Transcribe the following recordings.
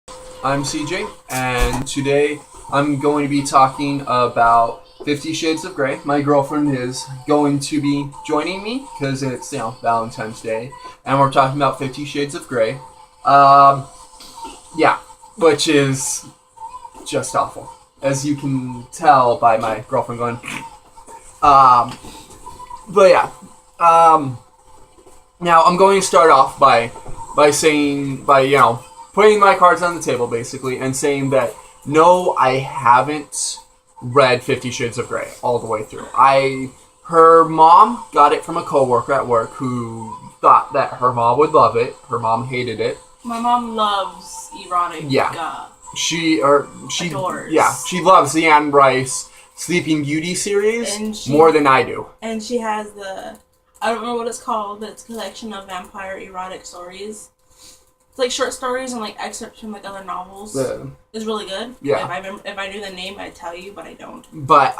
I'm CJ, and today I'm going to be talking about 50 Shades of Grey. My girlfriend is going to be joining me because it's, Valentine's Day, and we're talking about 50 Shades of Grey. Um, yeah, which is just awful, as you can tell by my girlfriend going. Um, but yeah, um, now I'm going to start off by saying putting my cards on the table basically and saying that no, I haven't read 50 Shades of Grey all the way through. Her mom got it from a coworker at work who thought that her mom would love it. Her mom hated it. My mom loves erotic. Yeah. She adores. Yeah, she loves the Anne Rice Sleeping Beauty series more than I do. And she has I don't know what it's called, but it's a collection of vampire erotic stories. It's like short stories and like excerpts from like other novels. It's really good. Yeah. If I knew the name, I'd tell you, but I don't. But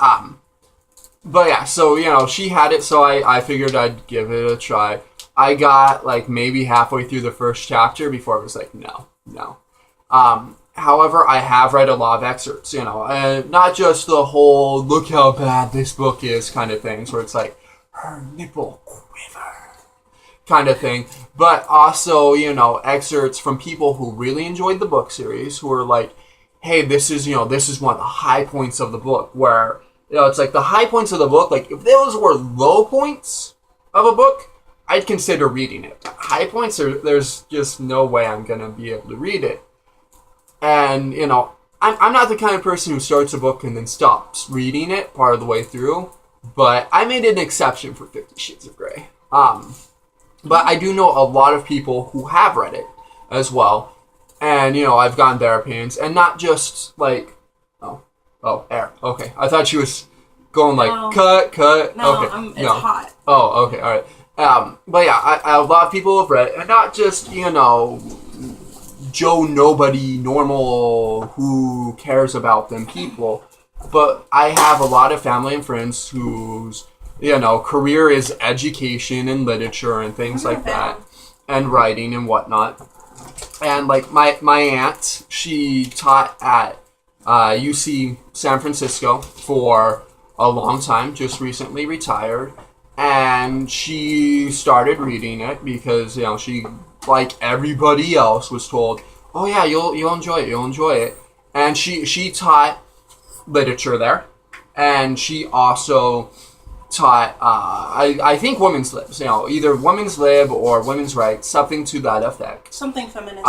yeah. So she had it, so I figured I'd give it a try. I got like maybe halfway through the first chapter before I was like, no. However, I have read a lot of excerpts, and not just the whole "look how bad this book is" kind of things, where it's like her nipple quiver kind of thing, but also, excerpts from people who really enjoyed the book series, who are like, hey, this is one of the high points of the book, where, it's like the high points of the book, like, if those were low points of a book, I'd consider reading it. High points, there's just no way I'm going to be able to read it. And, I'm not the kind of person who starts a book and then stops reading it part of the way through, but I made an exception for 50 Shades of Grey. But I do know a lot of people who have read it as well. And, I've gotten their opinions. And not just like, air. Okay. I thought she was going like, no. cut. No, okay. it's hot. Oh, okay. All right. But yeah, a lot of people have read it. And not just, Joe Nobody, normal, who cares about them people. But I have a lot of family and friends whose career is education and literature and things like that, and writing and whatnot. And like my aunt, she taught at UC San Francisco for a long time, just recently retired, and she started reading it because she, like everybody else, was told, oh yeah, you'll enjoy it, and she taught literature there, and she also taught, I think women's libs, either women's lib or women's rights, something to that effect. Something feminist.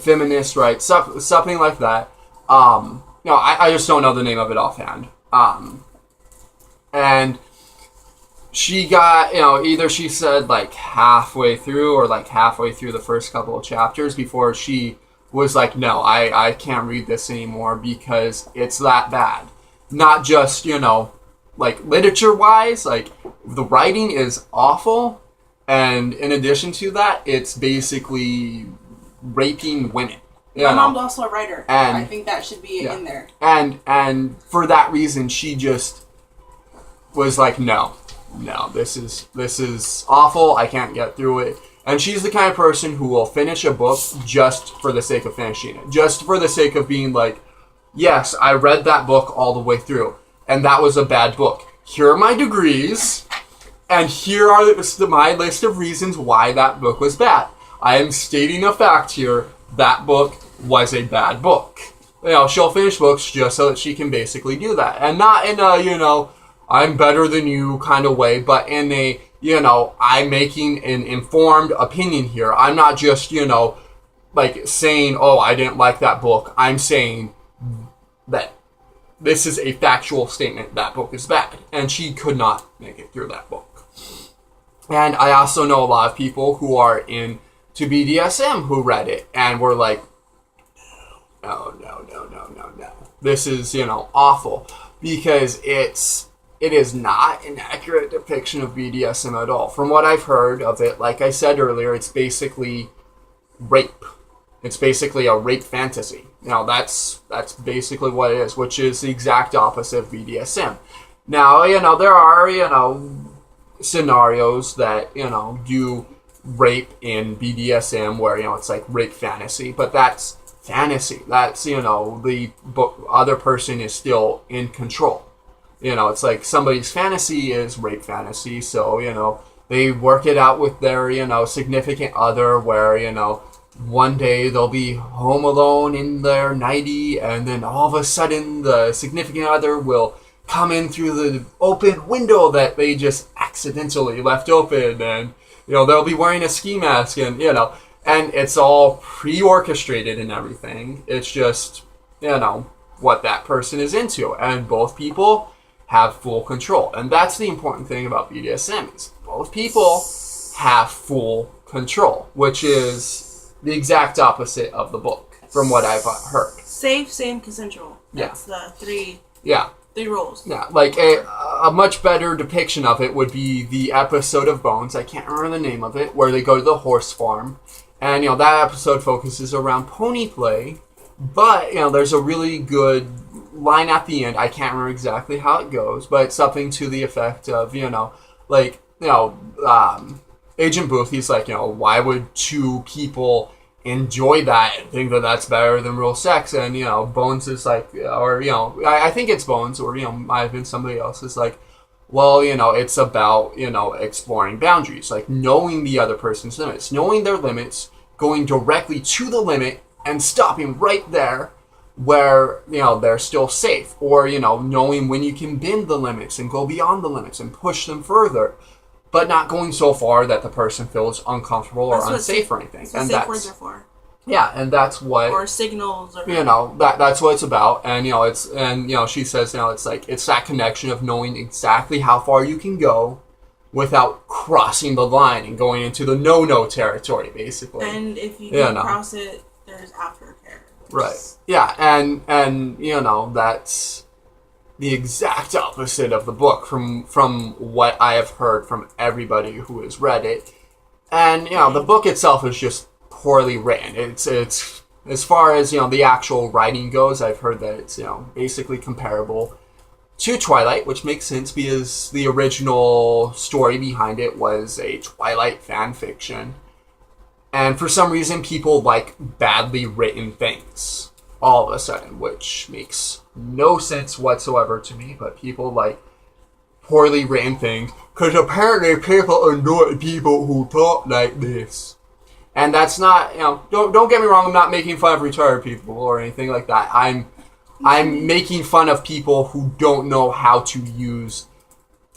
Feminist rights, something like that. I just don't know the name of it offhand. And she got, either she said like halfway through or like halfway through the first couple of chapters before she was like, no, I can't read this anymore because it's that bad. Not just, like literature-wise, like the writing is awful, and in addition to that, it's basically raping women. My mom's also a writer. And I think that should be in there. And for that reason, she just was like, no, this is awful. I can't get through it. And she's the kind of person who will finish a book just for the sake of finishing it, just for the sake of being like, yes, I read that book all the way through. And that was a bad book. Here are my degrees, and here are my list of reasons why that book was bad. I am stating a fact here. That book was a bad book. She'll finish books just so that she can basically do that. And not in a, I'm better than you kind of way, but in a, I'm making an informed opinion here. I'm not just, like saying, oh, I didn't like that book. I'm saying that this is a factual statement. That book is bad. And she could not make it through that book. And I also know a lot of people who are into BDSM who read it and were like, no. This is, awful. Because it is not an accurate depiction of BDSM at all. From what I've heard of it, like I said earlier, it's basically rape. It's basically a rape fantasy. That's basically what it is, which is the exact opposite of BDSM. Now, there are, scenarios that, do rape in BDSM, where, you know, it's like rape fantasy, but that's fantasy. That's, you know, the other person is still in control. You know, it's like somebody's fantasy is rape fantasy, so, you know, they work it out with their, you know, significant other, where, you know, one day they'll be home alone in their nightie, and then all of a sudden the significant other will come in through the open window that they just accidentally left open, and, you know, they'll be wearing a ski mask, and, you know, and it's all pre-orchestrated and everything. It's just, you know, what that person is into, and both people have full control. And that's the important thing about BDSM, is both people have full control, which is the exact opposite of the book, from what I've heard. Safe, same, consensual. That's the three rules. Yeah, like a much better depiction of it would be the episode of Bones, I can't remember the name of it, where they go to the horse farm. And, you know, that episode focuses around pony play, but, you know, there's a really good line at the end. I can't remember exactly how it goes, but it's something to the effect of, you know, like, you know, Agent Booth, he's like, you know, why would two people enjoy that and think that that's better than real sex? And, you know, Bones is like, or, you know, I think it's Bones, or, you know, might have been somebody else, is like, well, you know, it's about, you know, exploring boundaries, like knowing the other person's limits, knowing their limits, going directly to the limit and stopping right there where, you know, they're still safe, or, you know, knowing when you can bend the limits and go beyond the limits and push them further, but not going so far that the person feels uncomfortable or unsafe or anything. That's what safe words are for. Yeah, and that's what, or signals, or, you know, that's what it's about. And, you know, it's, and, you know, she says, you know, it's like, it's that connection of knowing exactly how far you can go without crossing the line and going into the no-no territory, basically. And if you don't cross it, there's aftercare. Right. Yeah, and you know, that's the exact opposite of the book from what I have heard from everybody who has read it. And, you know, the book itself is just poorly written. It's as far as, you know, the actual writing goes, I've heard that it's, you know, basically comparable to Twilight, which makes sense because the original story behind it was a Twilight fan fiction. And for some reason, people like badly written things all of a sudden, which makes no sense whatsoever to me, but people like poorly written things, because apparently people enjoy people who talk like this. And that's not, you know, don't get me wrong, I'm not making fun of retired people or anything like that. I'm making fun of people who don't know how to use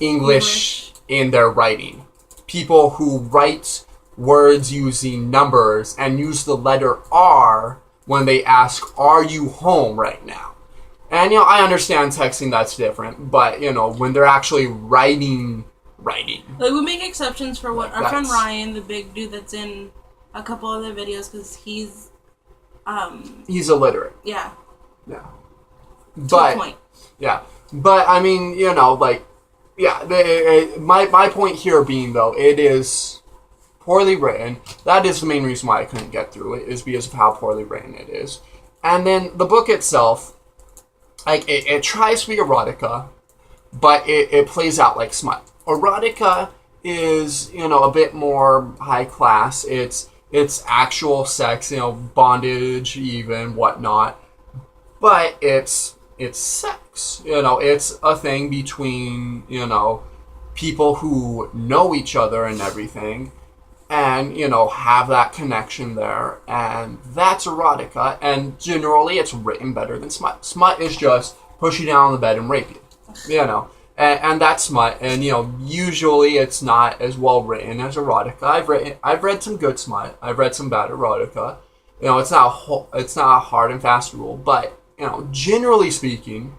English in their writing. People who write words using numbers and use the letter R when they ask, are you home right now? And, you know, I understand texting, that's different, but, you know, when they're actually writing. Like, we make exceptions for what our friend Ryan, the big dude that's in a couple other videos, because he's illiterate. Yeah. Yeah. To a point. Yeah. But, I mean, you know, like, yeah, my point here being, though, it is poorly written. That is the main reason why I couldn't get through it, is because of how poorly written it is. And then the book itself, like, it tries to be erotica, but it plays out like smut. Erotica is, you know, a bit more high class. It's actual sex, you know, bondage, even, whatnot. But it's sex. You know, it's a thing between, you know, people who know each other and everything, and, you know, have that connection there, and that's erotica, and generally it's written better than smut. Smut is just push you down on the bed and rape you, you know, and that's smut, and, you know, usually it's not as well written as erotica. I've read some good smut, I've read some bad erotica, you know, it's not a hard and fast rule, but, you know, generally speaking,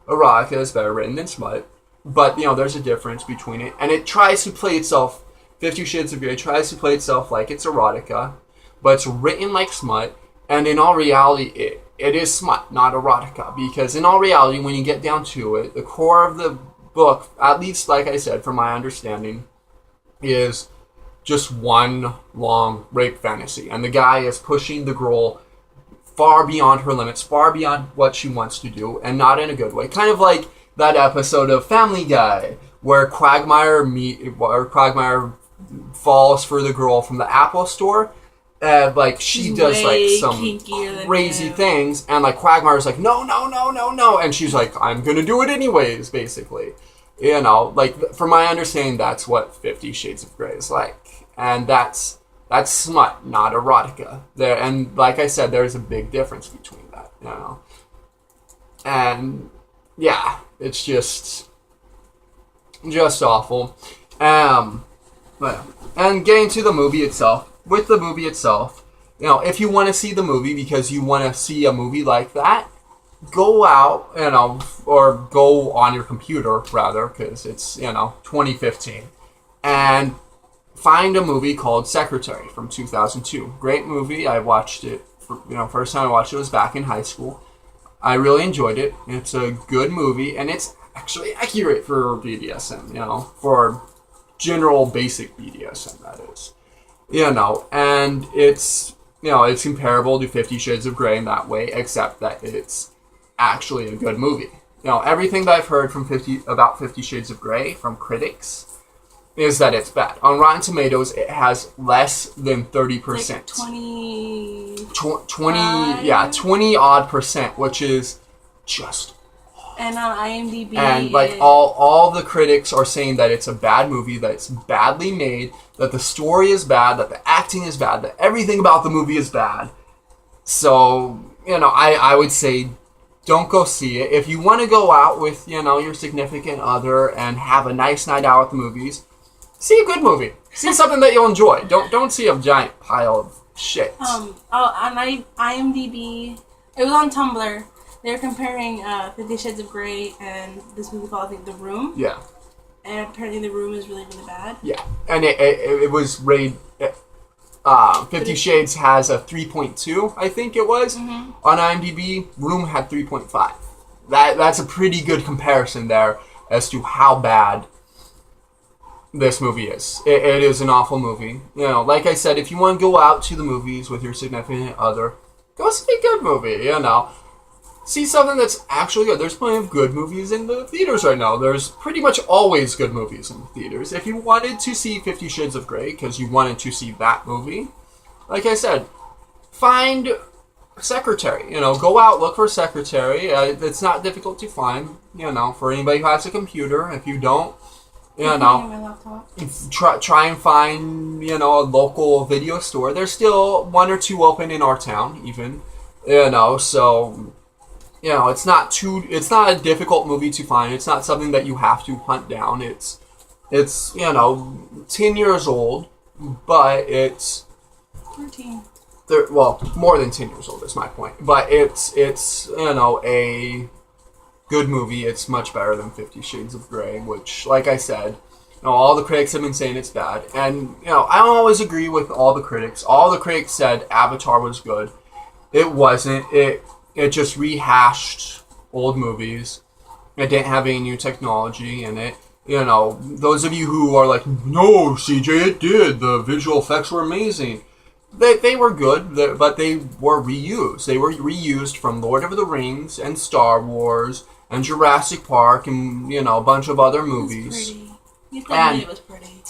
erotica is better written than smut, but, you know, there's a difference between it, and it tries to play itself, 50 Shades of Grey tries to play itself like it's erotica, but it's written like smut, and in all reality, it is smut, not erotica, because in all reality, when you get down to it, the core of the book, at least, like I said, from my understanding, is just one long rape fantasy, and the guy is pushing the girl far beyond her limits, far beyond what she wants to do, and not in a good way. Kind of like that episode of Family Guy, where Quagmire falls for the girl from the Apple store. Like, she does, like, some crazy things, and, like, Quagmire's like, no, and she's like, I'm gonna do it anyways, basically. You know, like, from my understanding, that's what 50 Shades of Grey is like. And that's smut, not erotica. And, like I said, there's a big difference between that, you know. And, yeah, it's just awful. But, and getting to the movie itself, with the movie itself, you know, if you want to see the movie because you want to see a movie like that, go out, you know, or go on your computer, rather, because it's, you know, 2015, and find a movie called Secretary from 2002. Great movie. I watched it, first time I watched it was back in high school. I really enjoyed it. It's a good movie, and it's actually accurate for BDSM, you know, for general basic BDSM, that is. You know, and it's, you know, it's comparable to 50 Shades of Grey in that way, except that it's actually a good movie. You know, everything that I've heard from about 50 Shades of Grey from critics is that it's bad. On Rotten Tomatoes, it has less than 30%. Like 20 odd percent, which is just. And on IMDb, and like all the critics are saying that it's a bad movie, that it's badly made, that the story is bad, that the acting is bad, that everything about the movie is bad. So, you know, I would say don't go see it. If you want to go out with, you know, your significant other and have a nice night out at the movies, see a good movie. See something that you'll enjoy. Don't see a giant pile of shit. On IMDb, it was on Tumblr. They're comparing 50 Shades of Grey and this movie called, I think, The Room. Yeah. And apparently The Room is really, really bad. Yeah. And it was rated... 50 Shades has a 3.2, I think it was. Mm-hmm. On IMDb, Room had 3.5. That's a pretty good comparison there as to how bad this movie is. It is an awful movie. You know, like I said, if you want to go out to the movies with your significant other, go see a good movie, you know. See something that's actually good. There's plenty of good movies in the theaters right now. There's pretty much always good movies in the theaters. If you wanted to see 50 Shades of Grey because you wanted to see that movie, like I said, find Secretary. You know, go out, look for Secretary. It's not difficult to find, you know, for anybody who has a computer. If you don't, you know, try and find, you know, a local video store. There's still one or two open in our town, even, you know, so... You know, it's not a difficult movie to find. It's not something that you have to hunt down. It's you know, 10 years old, but it's 13. Well, more than 10 years old is my point. But it's you know, a good movie. It's much better than 50 Shades of Grey, which, like I said, you know, all the critics have been saying it's bad. And, you know, I don't always agree with all the critics. All the critics said Avatar was good. It wasn't. It just rehashed old movies. It didn't have any new technology in it. You know, those of you who are like, no, CJ, it did. The visual effects were amazing. They were good, but they were reused. They were reused from Lord of the Rings and Star Wars and Jurassic Park and, you know, a bunch of other movies. It was pretty. You told me it was pretty.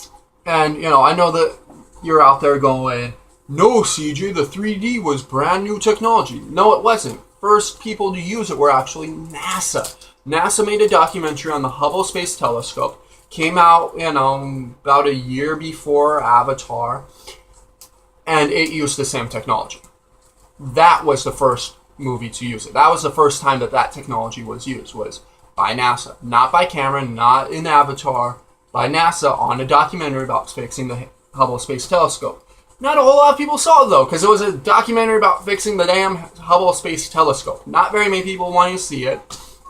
And, you know, I know that you're out there going, no, CJ, the 3D was brand new technology. No, it wasn't. First people to use it were actually NASA. NASA made a documentary on the Hubble Space Telescope. Came out, you know, about a year before Avatar. And it used the same technology. That was the first movie to use it. That was the first time that technology was used, was by NASA. Not by Cameron, not in Avatar. By NASA on a documentary about fixing the Hubble Space Telescope. Not a whole lot of people saw it, though, because it was a documentary about fixing the damn Hubble Space Telescope. Not very many people wanted to see it,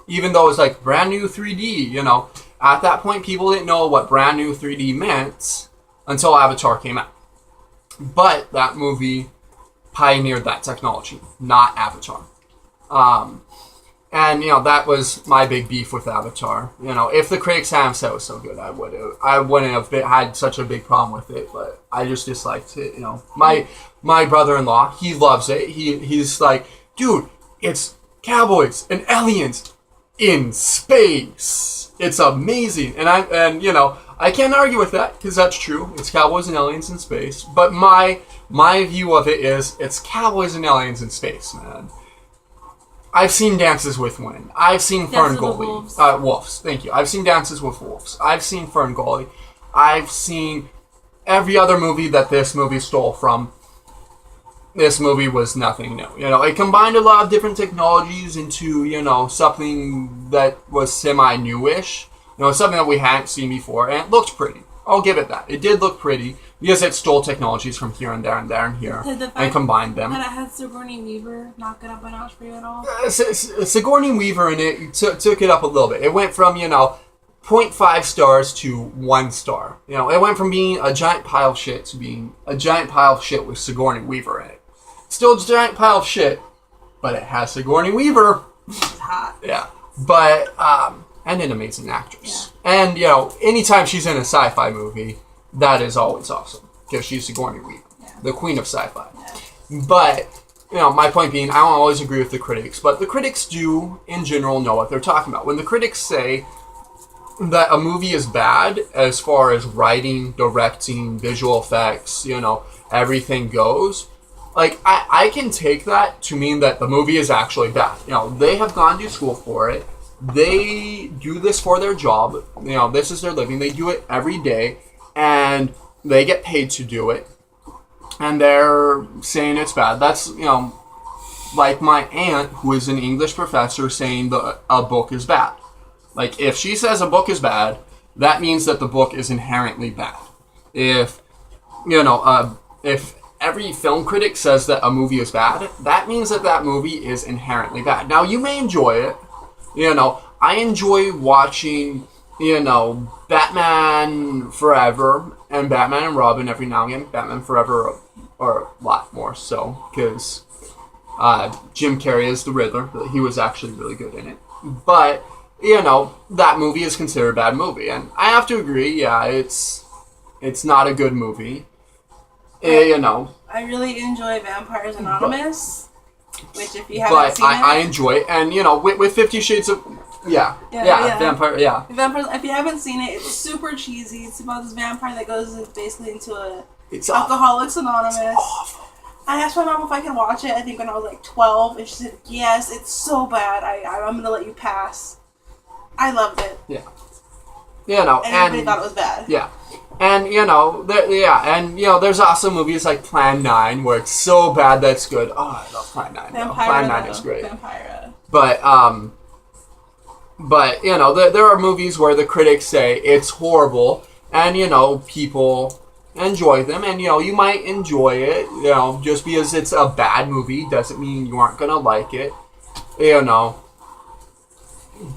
even though it was like brand new 3D, you know. At that point, people didn't know what brand new 3D meant until Avatar came out. But that movie pioneered that technology, not Avatar. And, you know, that was my big beef with Avatar. You know, if the critics hadn't said it was so good, I wouldn't have had such a big problem with it. But I just disliked it, you know. My brother-in-law, he loves it. He's like, dude, it's cowboys and aliens in space. It's amazing. And you know, I can't argue with that, because that's true. It's cowboys and aliens in space. But my view of it is, it's cowboys and aliens in space, man. I've seen Dances with Women. I've seen Ferngully. Wolves, thank you. I've seen Dances with Wolves. I've seen Ferngully. I've seen every other movie that this movie stole from. This movie was nothing new. It combined a lot of different technologies into, something that was semi-newish. Something that we hadn't seen before, and it looked pretty. I'll give it that. It did look pretty, because it stole technologies from here and there and there and here, and combined them. And it had Sigourney Weaver knock it up a notch for you at all? Sigourney Weaver in it took it up a little bit. It went from, 0.5 stars to 1 star. It went from being a giant pile of shit to being a giant pile of shit with Sigourney Weaver in it. Still a giant pile of shit, but it has Sigourney Weaver. She's hot. Yeah. But, and an amazing actress. Yeah. And, anytime she's in a sci-fi movie, that is always awesome. Because she's Sigourney Weaver, the queen of sci-fi. Yeah. But, my point being, I don't always agree with the critics, but the critics do, in general, know what they're talking about. When the critics say that a movie is bad, as far as writing, directing, visual effects, everything goes, I can take that to mean that the movie is actually bad. They have gone to school for it. They do this for their job. This is their living. They do it every day, and they get paid to do it. And they're saying it's bad. That's, like my aunt, who is an English professor, saying a book is bad. If she says a book is bad, that means that the book is inherently bad. If every film critic says that a movie is bad, that means that movie is inherently bad. Now, you may enjoy it. I enjoy watching, Batman Forever and Batman and Robin every now and again. Batman Forever or a lot more so, because Jim Carrey is the Riddler. He was actually really good in it. But, that movie is considered a bad movie. And I have to agree, it's not a good movie. I really enjoy Vampires Anonymous. Which, if you haven't seen it... I enjoy it. And, with 50 Shades of... Vampire, Vampires, if you haven't seen it, it's super cheesy. It's about this vampire that goes basically into Alcoholics Anonymous. It's awful. I asked my mom if I could watch it, I think when I was 12, and she said, yes, it's so bad, I'm going to let you pass. I loved it. Yeah. And everybody thought it was bad. Yeah. And, there's also movies like Plan 9, where it's so bad that it's good. Oh, I love Plan 9. Plan 9 is great. Vampira. But, there are movies where the critics say it's horrible, and, people enjoy them, and, you might enjoy it, just because it's a bad movie doesn't mean you aren't going to like it,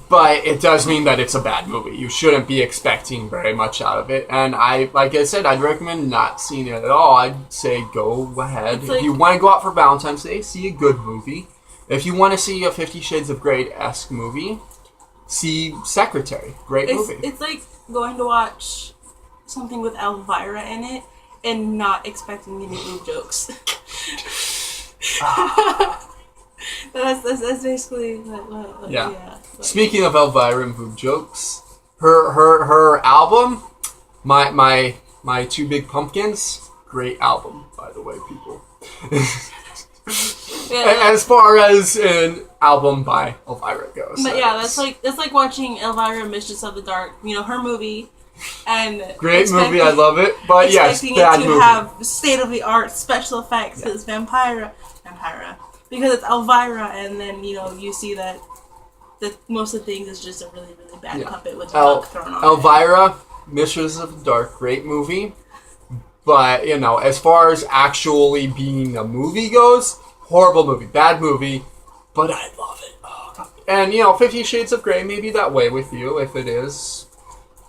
But it does mean that it's a bad movie. You shouldn't be expecting very much out of it. And like I said, I'd recommend not seeing it at all. I'd say go ahead. If you want to go out for Valentine's Day, see a good movie. If you want to see a 50 Shades of Grey-esque movie, see Secretary. Great movie. It's like going to watch something with Elvira in it and not expecting any boob jokes. That's basically yeah. Speaking of Elvira and boob jokes, her album, my Two Big Pumpkins, great album, by the way, people. As far as an album by Elvira goes. But that's like watching Elvira Mistress of the Dark, her movie. And great movie, I love it. But yes, bad movie. Have state of the art special effects as Vampira. Because it's Elvira, and then you see that most of the things is just a really, really bad puppet with a book thrown on Elvira, Mistress of the Dark, great movie. But, as far as actually being a movie goes, horrible movie, bad movie, but I love it. Oh, God. And, 50 Shades of Grey may be that way with you, if it is,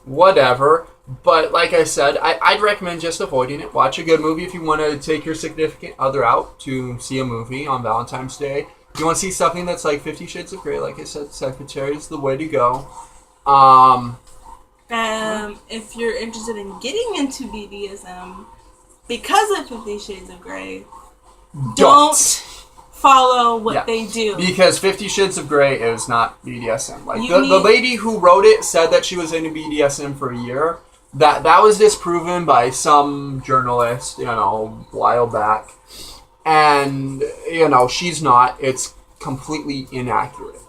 whatever. But, like I said, I'd recommend just avoiding it. Watch a good movie if you want to take your significant other out to see a movie on Valentine's Day. If you want to see something that's like 50 Shades of Grey, like I said, Secretary is the way to go. If you're interested in getting into BDSM because of 50 Shades of Grey, don't follow what they do. Because 50 Shades of Grey is not BDSM. Like the lady who wrote it said that she was into BDSM for a year. That was disproven by some journalist, a while back. And, she's not. It's completely inaccurate.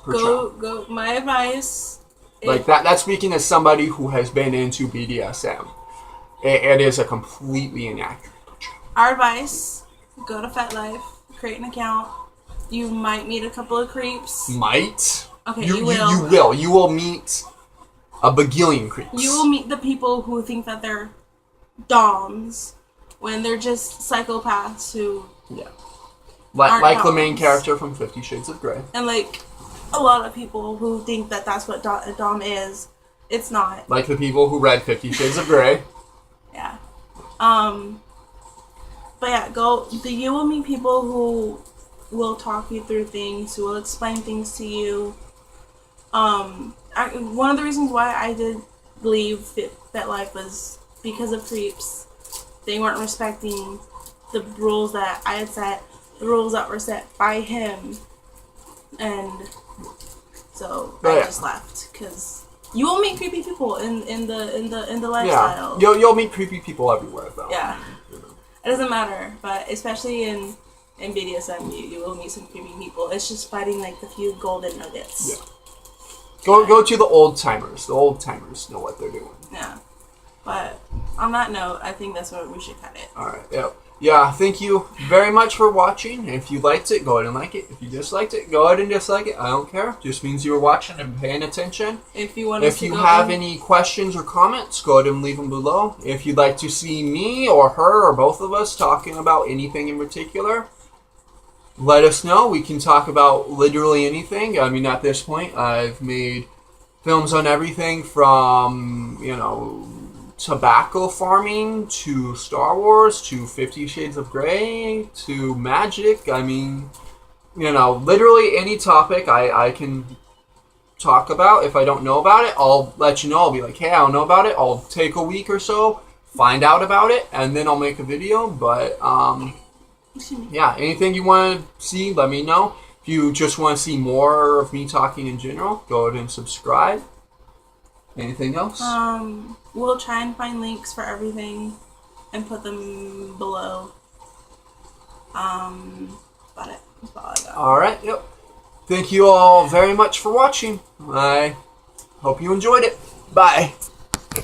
Go. My advice. Like, that's speaking as somebody who has been into BDSM. It is a completely inaccurate portrayal. Our advice, go to FetLife, create an account. You might meet a couple of creeps. Might? Okay, you will. You will. You will meet a bagillion creeps. You will meet the people who think that they're doms when they're just psychopaths who... Yeah. Like the main character from 50 Shades of Grey. And, like, a lot of people who think that that's what a dom is. It's not. Like the people who read 50 Shades of Grey. Yeah. But yeah, you will meet people who will talk you through things, who will explain things to you. One of the reasons why I did leave FetLife was because of creeps. They weren't respecting the rules that I had set, the rules that were set by him, and so I just left because you will meet creepy people in the lifestyle. Yeah, you'll meet creepy people everywhere though. Yeah, it doesn't matter, but especially in BDSM, you will meet some creepy people. It's just fighting like the few golden nuggets. Yeah. Go to the old timers. The old timers know what they're doing. Yeah. But on that note, I think that's where we should cut it. Alright, yep. Yeah, thank you very much for watching. If you liked it, go ahead and like it. If you disliked it, go ahead and dislike it. I don't care. Just means you were watching and paying attention. If you have any questions or comments, go ahead and leave them below. If you'd like to see me or her or both of us talking about anything in particular, let us know. We can talk about literally anything. I mean, at this point, I've made films on everything from, tobacco farming to Star Wars to 50 Shades of Grey to magic. I mean, literally any topic I can talk about. If I don't know about it, I'll let you know. I'll be like, hey, I don't know about it. I'll take a week or so, find out about it, and then I'll make a video. But, yeah, anything you want to see, let me know. If you just want to see more of me talking in general, go ahead and subscribe. Anything else? We'll try and find links for everything and put them below. About it. That's all I got. Alright, yep. Thank you all very much for watching. I hope you enjoyed it. Bye.